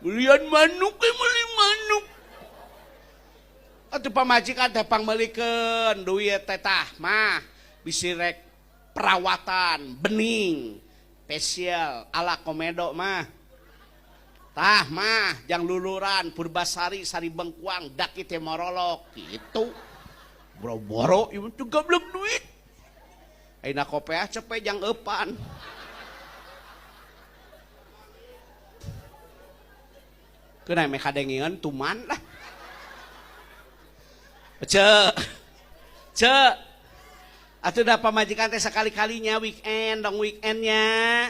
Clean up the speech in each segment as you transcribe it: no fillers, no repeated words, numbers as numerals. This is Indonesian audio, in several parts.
Belian manuk meuli manuk. Atuh pamajikan teh pangmelikeun duit teh tah mah bisi rek perawatan bening spesial ala komedo mah. Tah mah jang luluran Purbasari Sari Bengkuang daki teh morolok gitu. Boro-boro ieu teh goblok duit. Ayeuna kopeah cepet jang eupan. Keuna meh kadengeun tuman lah. Cek. Atuh da pamajikan teh sekali-kalinya weekend dong weekendnya.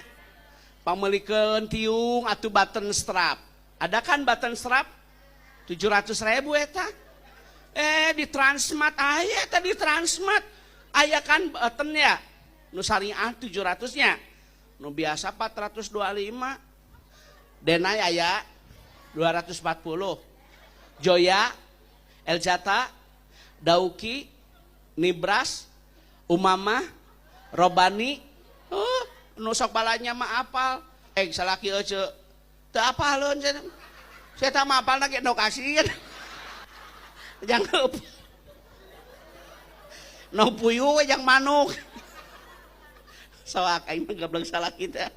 Pamelikeun tiung atuh button strap. Ada kan button strap? 700.000 eta. Di Transmart aya eta di Transmart. Aya kan button ya. Nu syariah 700-nya. Nu biasa 425. Denai aya 240. Joya, Eljata, Dauki, Nibras, Umamah, Robani, nusok balanya mah apal. Salaki ece, teu apaleun cenah. Saya tak mah apal lagi no kasihan. Jangan no puyuh we jang manuk. Soak aing mah gableng salaki teh.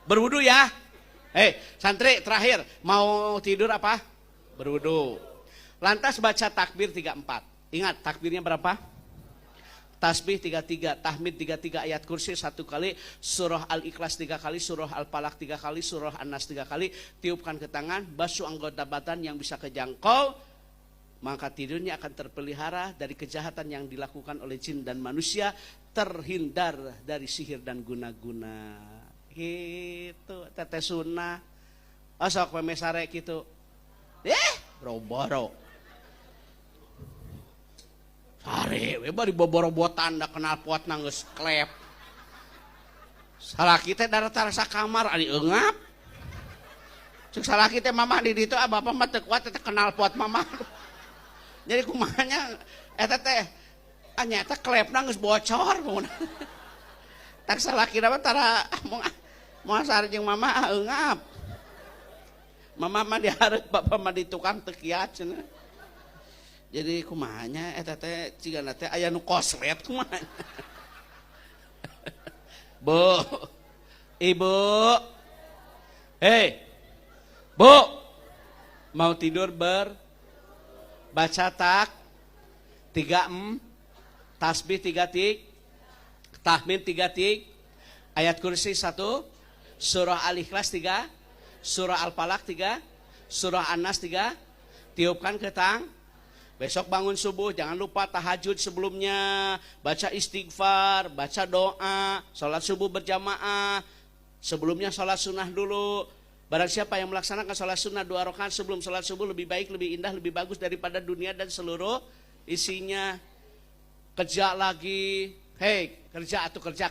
Berwudu ya. Santri terakhir mau tidur apa? Berwudu. Lantas baca takbir 34. Ingat takbirnya berapa? Tasbih 33, tahmid 33, ayat kursi 1 kali, surah Al-Ikhlas 3 kali, surah Al-Falaq 3 kali, surah An-Nas 3 kali, tiupkan ke tangan, basuh anggota badan yang bisa kejangkau, maka tidurnya akan terpelihara dari kejahatan yang dilakukan oleh jin dan manusia, terhindar dari sihir dan guna-guna. Gitu, teteh sunnah. Sok pemesare gitu. Boro-boro. Sare, we bari boborobotan da kenal potna geus klep. Salaki teh darat rasa kamar ari eungap. Cek salaki teh mamah di ditu bapak mah teu kuat teh kenal pot mamah. Jadi kumanya eta teh nya eta klepna geus bocor mun. Tak salaki mah tara moal sare jeung mamah eungap. Mama mah dihareup bapak mah di tukang teu kiat cenah. Jadi kumanya eta teh cigana teh aya nu koslet kumaha. Bu. Ibu. Bu. Mau tidur baca tak 3 tasbih 3 tik, tahmid 3 tik, ayat kursi 1, surah Al-Ikhlas 3, surah Al-Falaq 3, surah An-Nas 3, tiupkan ke tang. Besok bangun subuh jangan lupa tahajud sebelumnya, baca istighfar, baca doa, sholat subuh berjamaah, sebelumnya sholat sunnah dulu. Barang siapa yang melaksanakan sholat sunnah 2 rakaat sebelum sholat subuh lebih baik, lebih indah, lebih bagus daripada dunia dan seluruh isinya. Kerja lagi, kerja atau kerja.